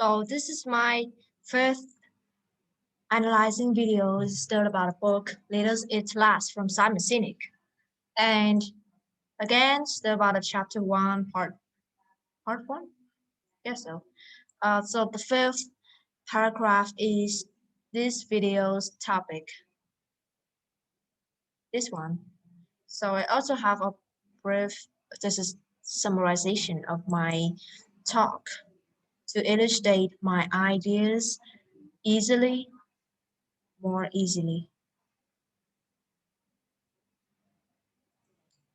So this is my first analyzing video still about a book, Letters It Last from Simon Sinek. And again, still about a chapter one, part one? Yes, so. So the fifth paragraph is this video's topic. This one. So I also have a brief this is summarization of my talk to illustrate my ideas more easily.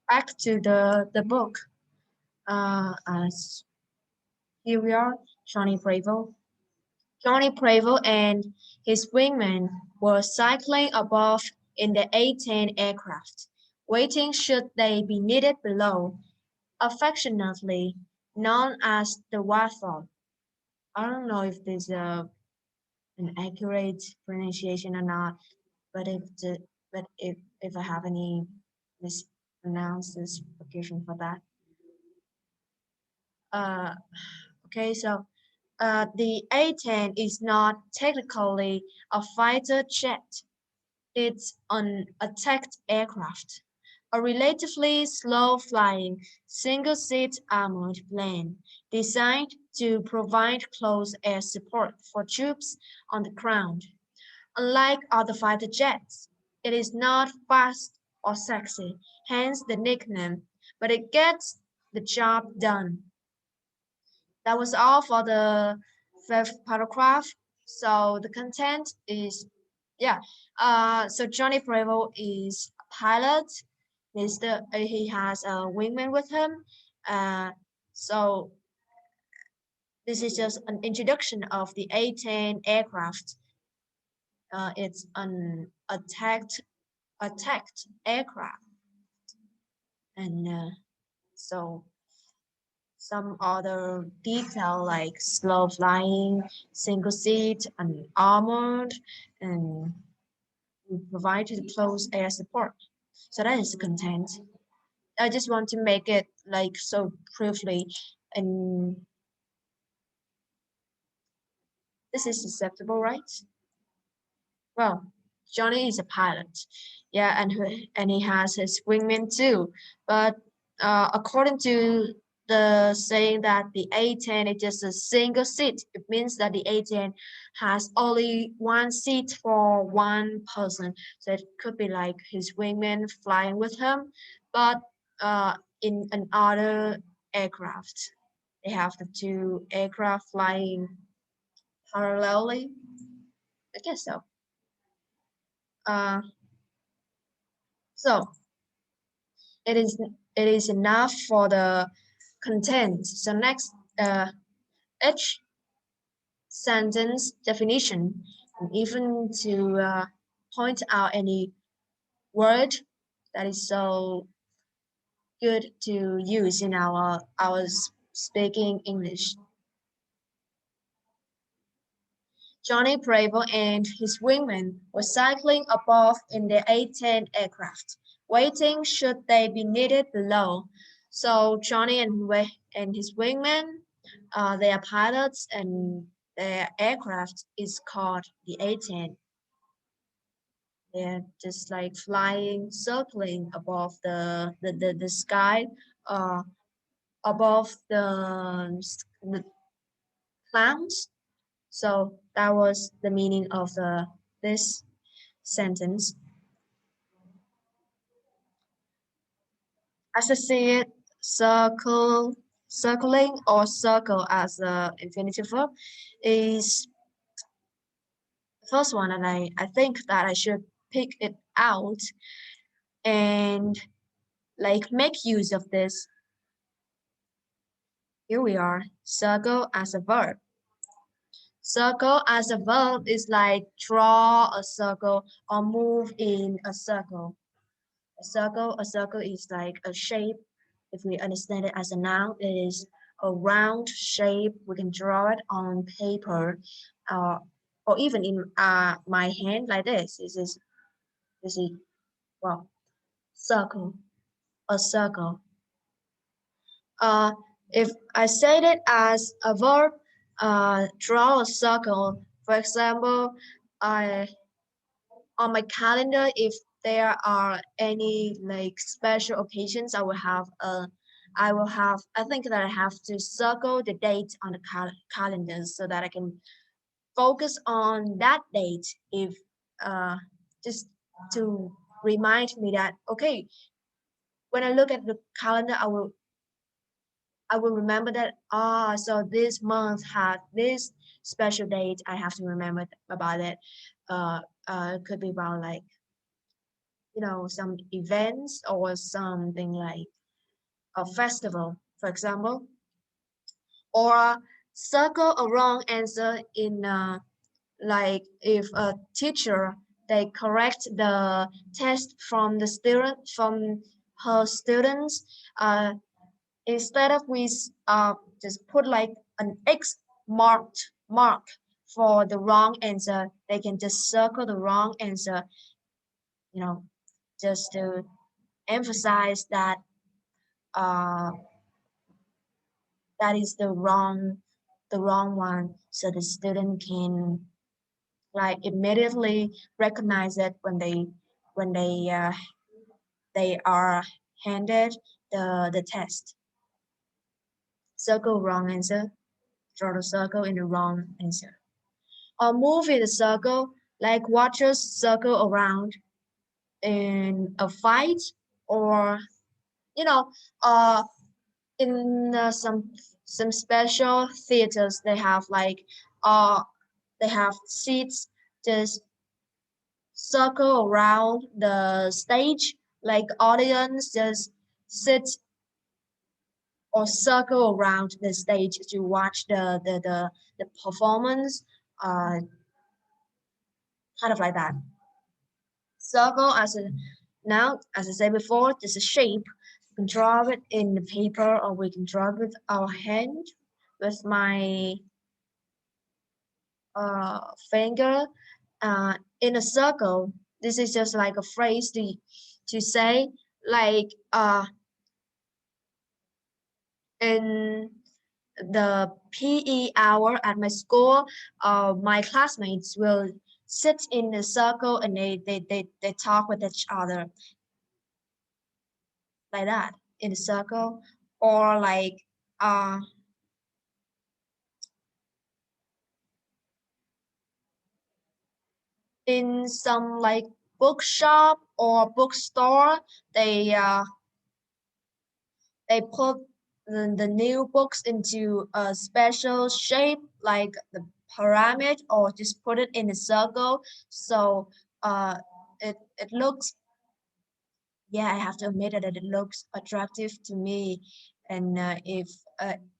Back to the book. As here we are, Johnny Bravo. Johnny Bravo and his wingman were cycling above in the A-10 aircraft, waiting should they be needed below, affectionately known as the Warthog. I don't know if this is an accurate pronunciation or not, but if I have any mispronounced this, forgive me for that. Uh, okay, so the A-10 is not technically a fighter jet. It's an attack aircraft, a relatively slow-flying, single-seat armored plane designed to provide close air support for troops on the ground. Unlike other fighter jets, it is not fast or sexy, hence the nickname, but it gets the job done. That was all for the fifth paragraph. So the content is, yeah. So Johnny Bravo is a pilot. He has a wingman with him. Uh, so this is just an introduction of the A-10 aircraft. It's an attacked aircraft, and so some other detail like slow flying, single seat, and armored, and provided close air support. So that is the content. I just want to make it like so briefly, and this is acceptable, right? Well, Johnny is a pilot, yeah, and he has his wingman too. But according to the saying that the A-10 is just a single seat, it means that the A-10 has only one seat for one person. So it could be like his wingman flying with him, but in another aircraft, they have the two aircraft flying parallelly. I guess so. Uh, so it is it is enough for the content. So next, each sentence definition, and even to point out any word that is so good to use in our speaking English. Johnny Bravo and his wingman were cycling above in the A-10 aircraft, waiting should they be needed below. So Johnny and his wingman, they are pilots, and their aircraft is called the A-10. They're just like flying, circling above the sky, uh, above the clouds. So that was the meaning of this sentence. As I see it, circling or circle as a infinitive verb is the first one, and I think that I should pick it out and like make use of this. Here we are, circle as a verb. Circle as a verb is like draw a circle or move in a circle. A circle is like a shape. If we understand it as a noun, it is a round shape. We can draw it on paper, uh, or even in my hand like this. This is well, circle, a circle. Uh, if I said it as a verb, draw a circle. For example, I on my calendar, if there are any like special occasions, I will have, I think that I have to circle the date on the calendar so that I can focus on that date. If uh, just to remind me that okay, when I look at the calendar, I will remember that so this month had this special date. I have to remember about it. Uh, could be about like some events or something like a festival, for example, or circle a wrong answer in like if a teacher they correct the test from the student from her students instead of we just put like an X mark for the wrong answer, they can just circle the wrong answer, you know, just to emphasize that uh, that is the wrong one, so the student can like immediately recognize it when they are handed the test. Circle wrong answer, draw the circle in the wrong answer. Or move in a circle, like watchers circle around in a fight, or you know, uh, in some special theaters, they have like they have seats just circle around the stage, like audience just sit or circle around the stage to watch the performance, uh, kind of like that. Circle as I said before, just a shape. We can draw it in the paper or we can draw it with our hand with my finger in a circle. This is just like a phrase to say like in the PE hour at my school, my classmates will sit in a circle and they talk with each other like that in a circle, or like uh, in some like bookshop or bookstore, they uh, they put the new books into a special shape like the pyramid or just put it in a circle, so it looks, yeah, I have to admit that it looks attractive to me. And if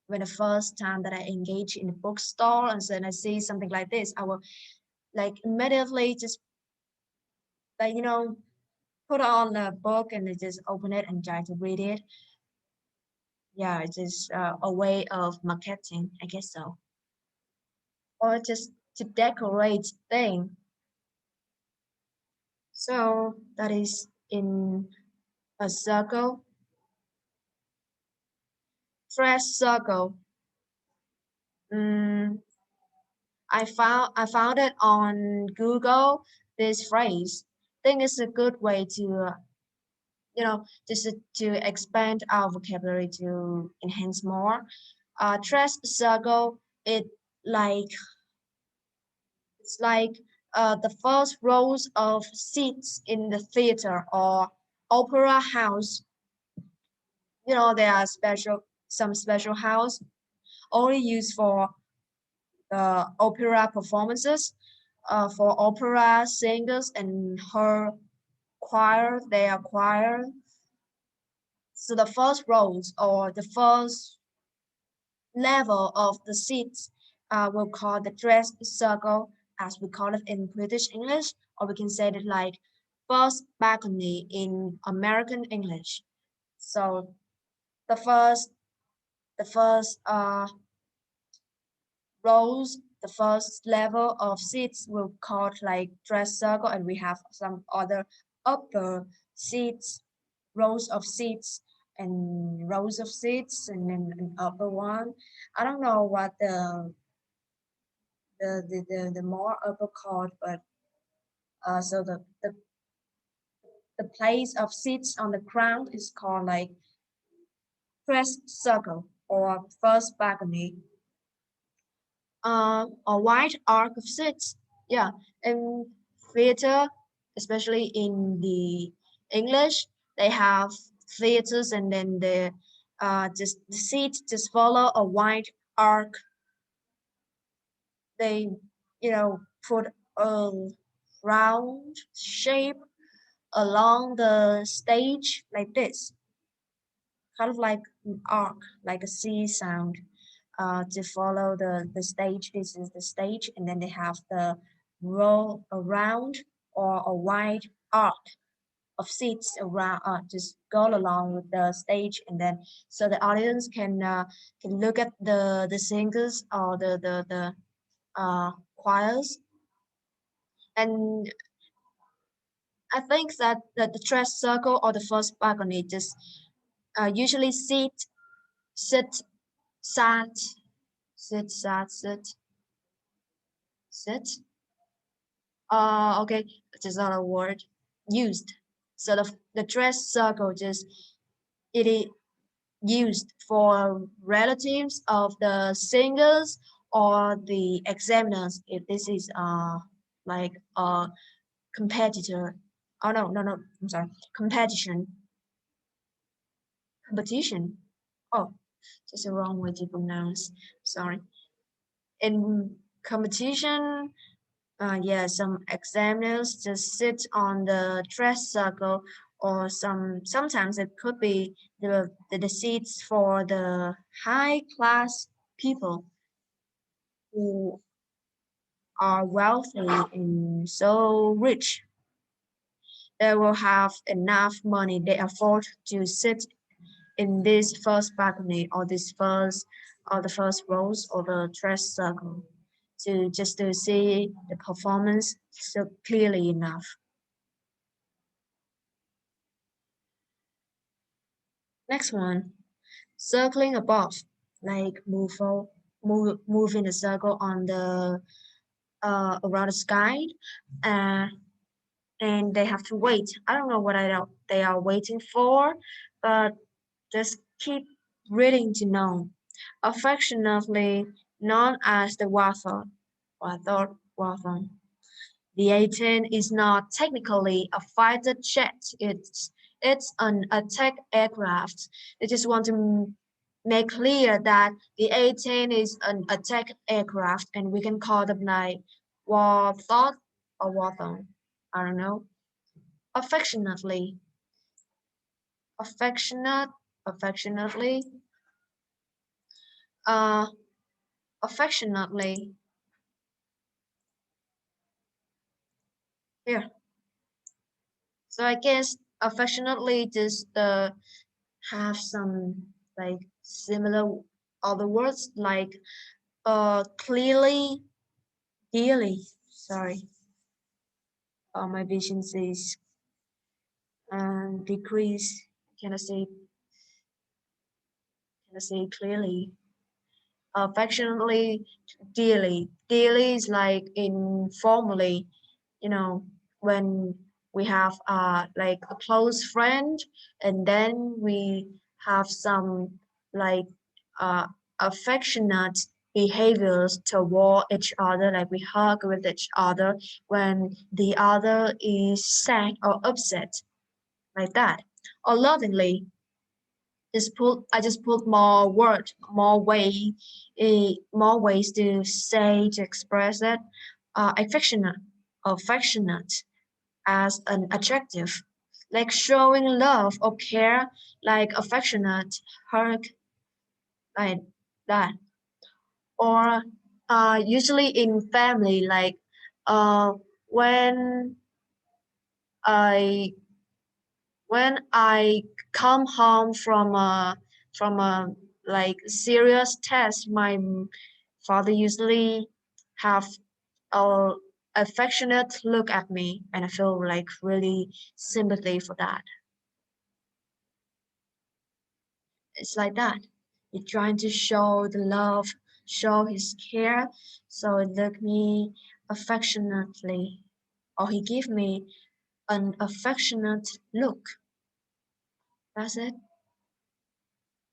when the first time that I engage in a bookstore and then I see something like this, I will like immediately just like put on a book and then just open it and try to read it. Yeah, it's just a way of marketing, I guess so, or just to decorate thing. So that is in a circle, dress circle. Mm, I found it on Google. This phrase. I think it's a good way to just to expand our vocabulary to enhance more. Dress circle. It like it's like the first rows of seats in the theater or opera house. There are some special house only used for opera performances, for opera singers and her choir, their choir. So the first rows or the first level of the seats we'll call the dress circle, as we call it in British English, or we can say it like first balcony in American English. So the first rows, the first level of seats will called like dress circle, and we have some other upper seats, rows of seats and rows of seats, and then an upper one. I don't know what the the more upper chord, but so the place of seats on the ground is called like crest circle or first balcony. A wide arc of seats. Yeah, in theater, especially in the English, they have theaters and then just the seats just follow a wide arc. They put a round shape along the stage like this, kind of like an arc, like a C sound, to follow the stage. This is the stage, and then they have the row around or a wide arc of seats around, just go along with the stage, and then so the audience can look at the singers or the choirs. And I think that the dress circle or the first balcony just usually sit, sat, sit. Okay, just not a word used. So the dress circle just it is used for relatives of the singers or the examiners if this is like a competitor. Oh no, I'm sorry, competition, competition. Oh, just a wrong way to pronounce. Sorry. In competition, yeah, some examiners just sit on the dress circle, or sometimes it could be the seats for the high class people who are wealthy and so rich. They will have enough money they afford to sit in this first balcony or the first rows or the dress circle to just to see the performance so clearly enough. Next one, circling above, like move in a circle on the around the sky, uh, and they have to wait. I don't know what they are waiting for, but just keep reading to know. Affectionately known as the Wathon. The A-10 is not technically a fighter jet. It's an attack aircraft. I just want to make clear that the A-10 is an attack aircraft, and we can call them like Warthog or Warthog. I don't know. Affectionately, affectionate, affectionately, uh, affectionately. Here. So I guess affectionately just have some like similar other words like clearly, dearly. Sorry, my vision is decrease. Can I say clearly? Affectionately, dearly. Dearly is like informally, you know, when we have like a close friend, and then we have some like uh affectionate behaviors toward each other, like we hug with each other when the other is sad or upset, like that. Or lovingly, I just put more ways to say to express it. Affectionate as an adjective, like showing love or care, like affectionate hug, like that. Or usually in family, like uh, when I when I come home from a like serious test, my father usually have a affectionate look at me, and I feel like really sympathy for that. It's like that. You're trying to show the love show his care. So he looked me affectionately, or he gave me an affectionate look. That's it.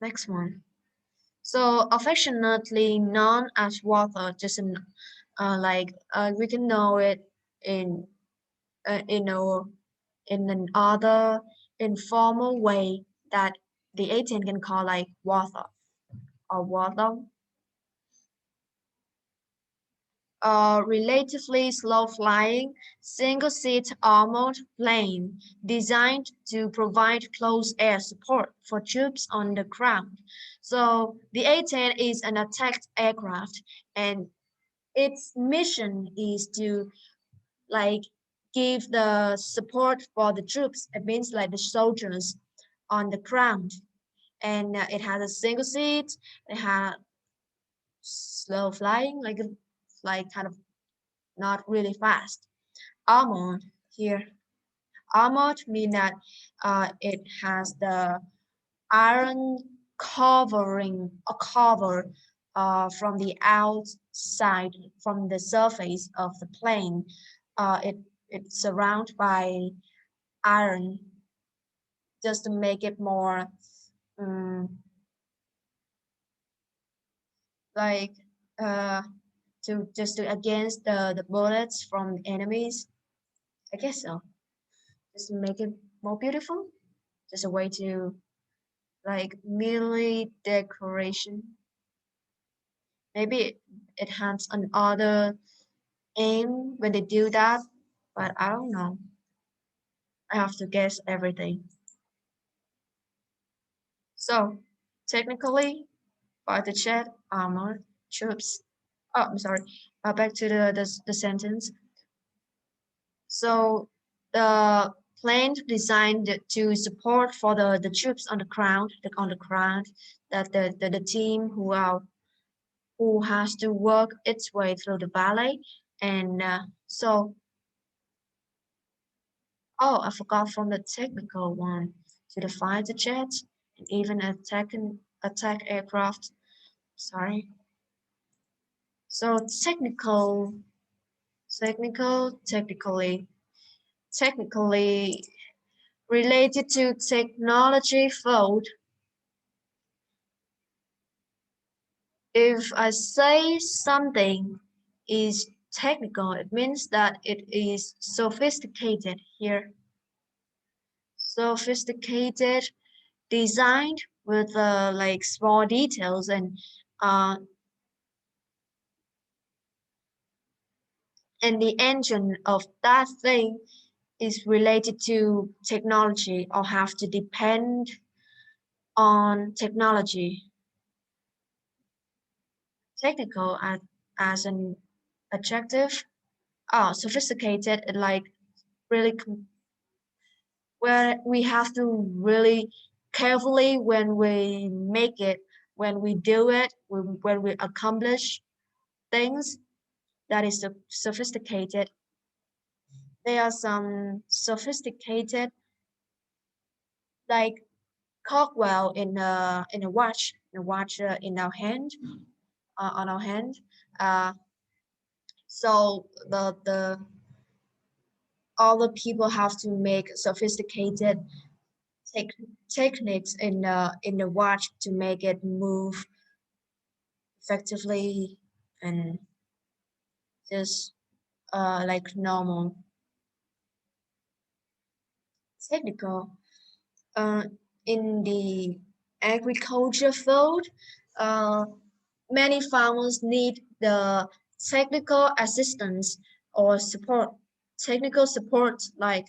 Next one. So affectionately known as water, just we can know it in a in an other informal way that the A10 can call like water or water. Relatively slow-flying, single-seat armored plane designed to provide close air support for troops on the ground. So the A-10 is an attack aircraft, and its mission is to like give the support for the troops. It means like the soldiers on the ground, and it has a single seat. It has slow flying, like kind of not really fast. Armored here. Armored mean that it has the iron covering a cover from the outside, from the surface of the plane. It's surrounded by iron just to make it more um, like uh, to just to against the bullets from enemies. I guess so. Just to make it more beautiful. Just a way to like merely decoration. Maybe it has another aim when they do that, but I don't know. I have to guess everything. So technically, fighter jet, armor, troops. Oh, I'm sorry. Back to the sentence. So the plane designed to support for the troops on the ground, that the team who has to work its way through the valley, and oh, I forgot from the technical one to the fighter jets and even attack aircraft. Sorry. So technically related to technology field. If I say something is technical, it means that it is sophisticated here. Sophisticated, designed with like small details, uh, and the engine of that thing is related to technology or have to depend on technology. Technical as an adjective. Oh, sophisticated, like really where we have to really carefully when we make it, when we do it, when we accomplish things that is sophisticated. There are some sophisticated like cockwell in a watch in our hand, on our hand. Uh, so the all the people have to make sophisticated tech, techniques in the watch to make it move effectively and just like normal. Technical uh, in the agriculture field, uh, many farmers need the technical assistance or support, technical support, like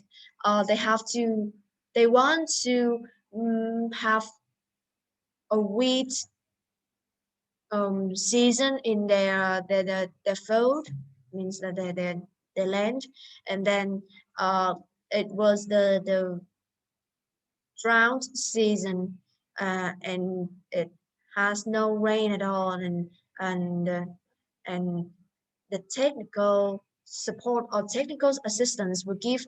they want to have a wheat season in their field, means that their land, and then it was the drought season, and it has no rain at all, and uh, and the technical support or technical assistance will give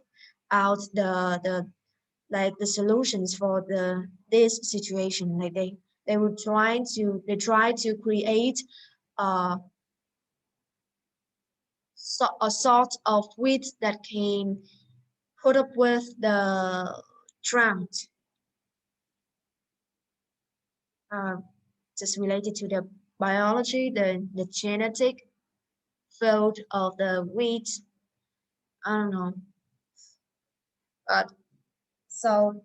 out the like the solutions for this situation. Like they try to create uh, a sort of wheat that can put up with the drought. Uh, just related to the biology, the genetic field of the wheat. I don't know, but so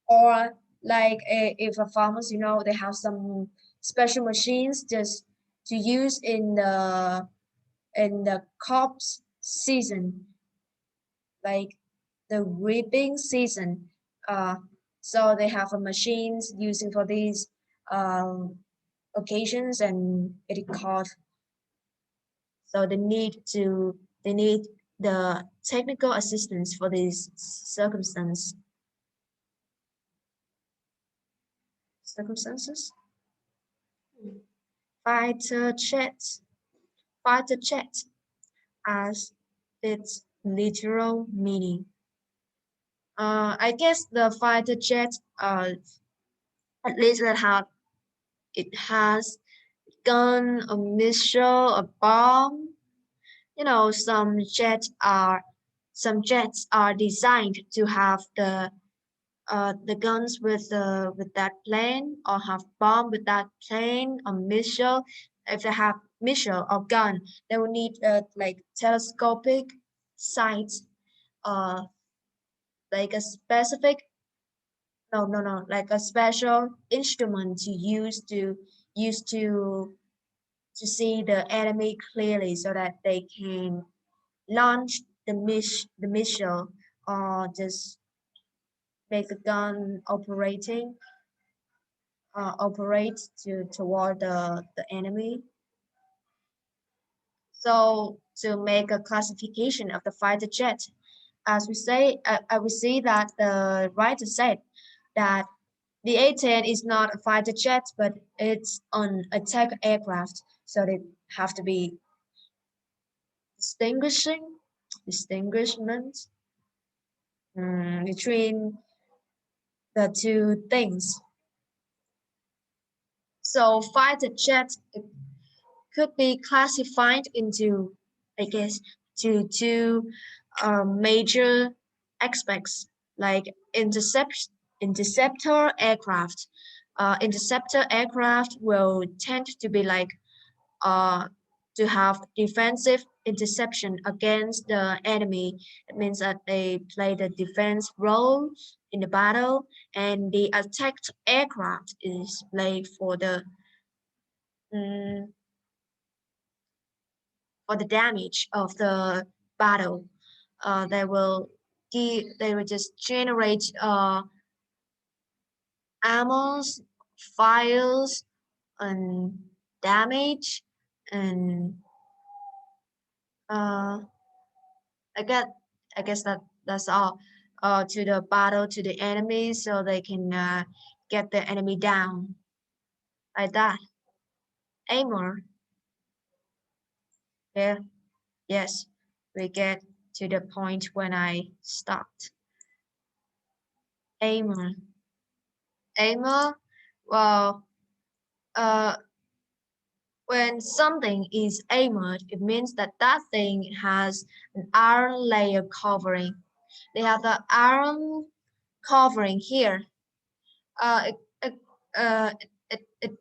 or like if a farmers, they have some special machines just to use in the crops season, like the reaping season. Uh, so they have a machines using for these um, occasions, and it is called. So they need the technical assistance for these circumstances. Fighter jet, fighter jet, as its literal meaning. I guess the fighter jet, at least it has gun, a missile, a bomb. Some jets are designed to have the guns with that plane, or have bomb with that plane or missile. If they have missile or gun, they will need like telescopic sights, uh, like a specific no, like a special instrument to use to see the enemy clearly, so that they can launch the missile, or just make the gun operate toward the enemy. So to make a classification of the fighter jet, as we say, I will see that the writer said that the A-10 is not a fighter jet, but it's an attack aircraft. So they have to be distinguishment between the two things. So fighter jet could be classified into, I guess, two major aspects, like interceptor aircraft. Interceptor aircraft will tend to be like uh, to have defensive interception against the enemy. It means that they play the defense role in the battle, and the attacked aircraft is played um, for the damage of the battle. They will just generate ammos, files, and damage, and uh, I guess I guess that's all. To the battle, to the enemy, so they can get the enemy down like that. Aimer, yeah, yes, we get to the point when I stopped. Aimer, aimer. Well, uh, when something is aimed, it means that that thing has an iron layer covering. They have the iron covering here. Uh, it, uh, it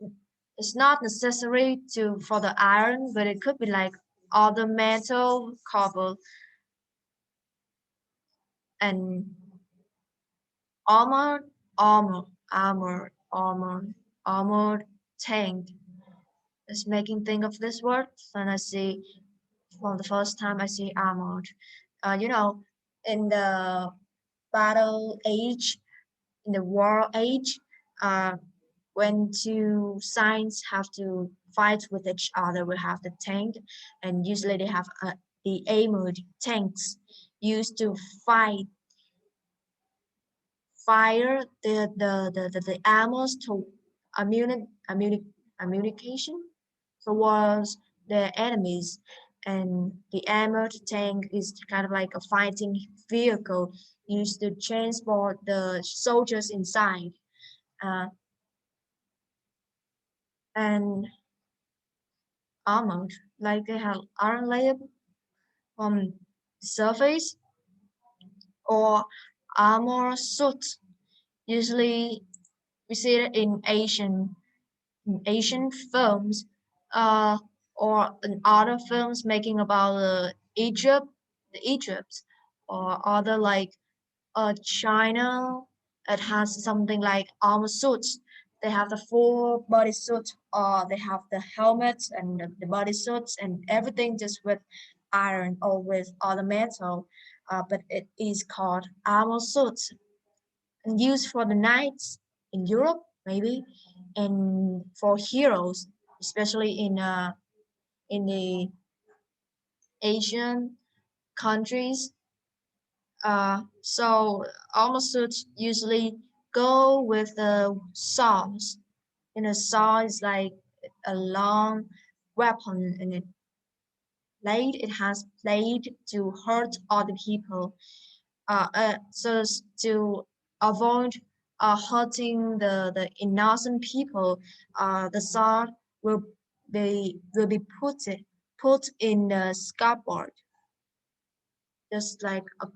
it's not necessary to for the iron, but it could be like other metal cover and armored, armored, armored tank. Just making think of this word when I see for the first time I see armored. In the battle age, in the war age, uh, when two sides have to fight with each other, we have the tank, and usually they have the armored tanks used to fight fire the armors to communication towards their enemies, and the armored tank is kind of like a fighting vehicle used to transport the soldiers inside. Uh, and armored, like they have iron layer on the surface or armor suit. Usually we see it in Asian films, or in other films making about Egypt, or other like China. It has something like armor suits. They have the full body suit, or they have the helmets and the body suits and everything just with iron or with other metal. But it is called armor suits and used for the knights in Europe, maybe, and for heroes, especially in the Asian countries. So armor suits usually go with the saws. And a saw is like a long weapon, and it has blade to hurt other people. So as to avoid hurting the innocent people, the sword will be put in the scabbard, just like a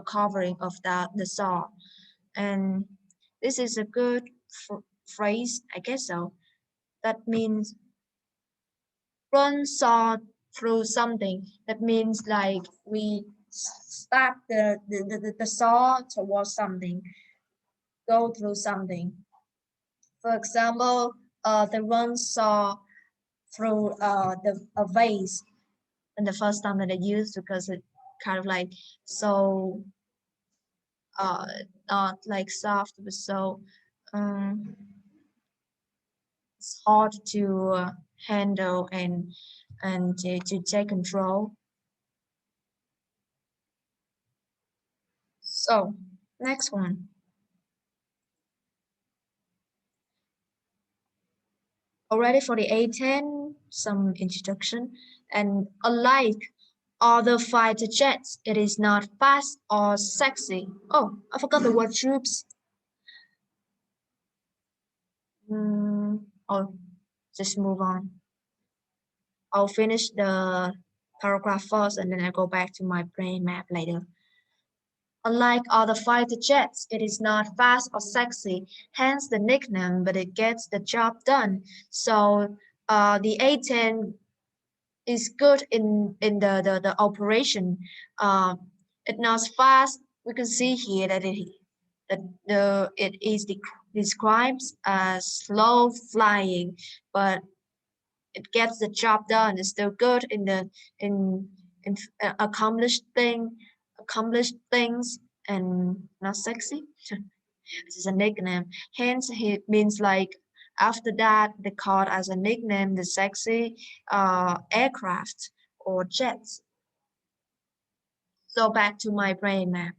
covering of the sword. And this is a good phrase, I guess so. That means run sword through something. That means like we stab the saw towards something, go through something. For example, the one saw through a vase in the first time that I used because it kind of like so uh not like soft but so um it's hard to handle and to take control. So next one. Already for the A10, some introduction, and unlike other fighter jets, it is not fast or sexy. Oh, I forgot the word troops. Oh, just move on. I'll finish the paragraph first and then I'll go back to my brain map later. Unlike other fighter jets, it is not fast or sexy, hence the nickname, but it gets the job done. So the A10 is good in the operation. Uh, it's not fast. We can see here that it is describes as slow flying, but it gets the job done. It's still good in in accomplished things and not sexy. This is a nickname. Hence, it means like after that, they called as a nickname the sexy aircraft or jets. So back to my brain map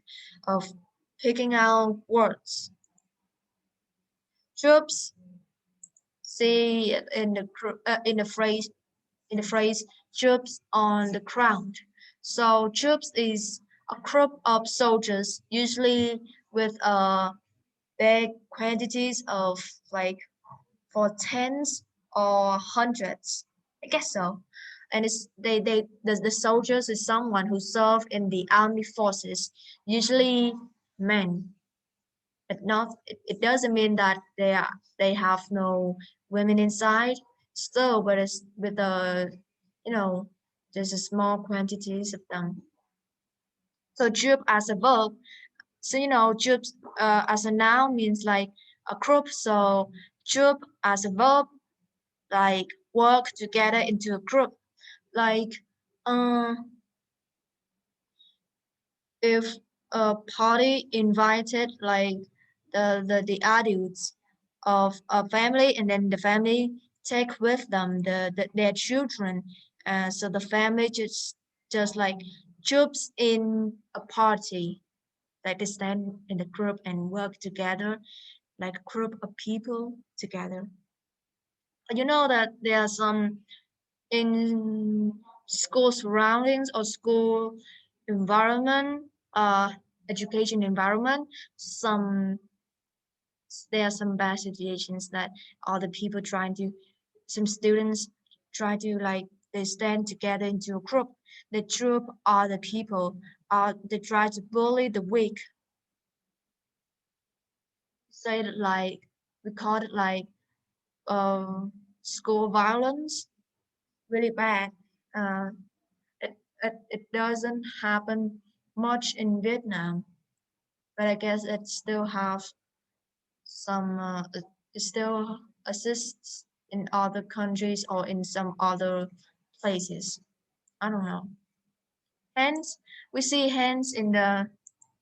of picking out words. Troops, see in the phrase troops on the ground. So troops is a group of soldiers, usually with big quantities of like for tens or hundreds. I guess so. And it's the soldiers is someone who serve in the army forces, usually men. But not it doesn't mean that they have no women inside. Still, but it's with the you know there's a small quantities of them. So troop as a verb, so troops as a noun means like a group. So troop as a verb like work together into a group. Like uh, if a party invited like the adults of a family, and then the family take with them their children, so the family just like troops in a party, like they stand in the group and work together like a group of people together. You know that there are some in school surroundings or school environment, education environment, some there are some bad situations that other people trying to, some students try to like they stand together into a group. They troop other people. They try to bully the weak. Say it like we call it like school violence. Really bad. Uh, it doesn't happen much in Vietnam, but I guess it still have some it still exists in other countries or in some other places. I don't know. Hence, we see hence in the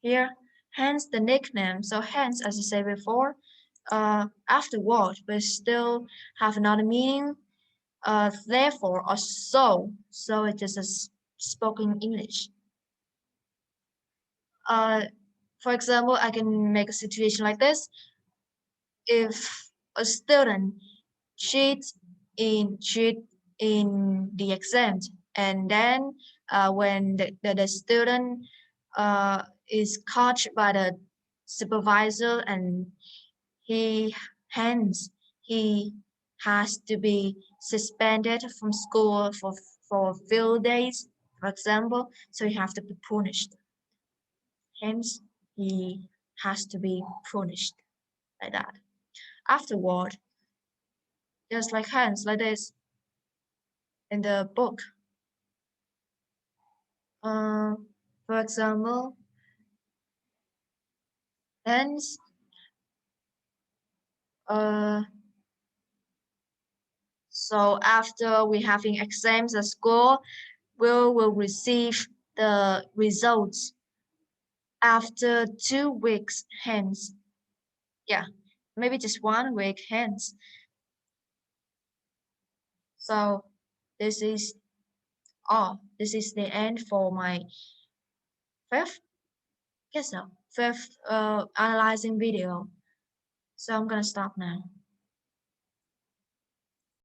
here, hence the nickname. So hence, as I said before, afterward, we still have another meaning. Therefore or so. So it is a spoken English. Uh, for example, I can make a situation like this. If a student cheat in the exam, and then when the student is caught by the supervisor, and he hence he has to be suspended from school for a few days, for example, so he have to be punished. Hence, he has to be punished like that. Afterward, just like hands, like this in the book. Uh, for example, hands. Uh, so after we having exams at school, we will receive the results after 2 weeks hence. Yeah, maybe just 1 week hence. So this is all. This is the end for my fifth, guess so, fifth analyzing video. So I'm gonna stop now.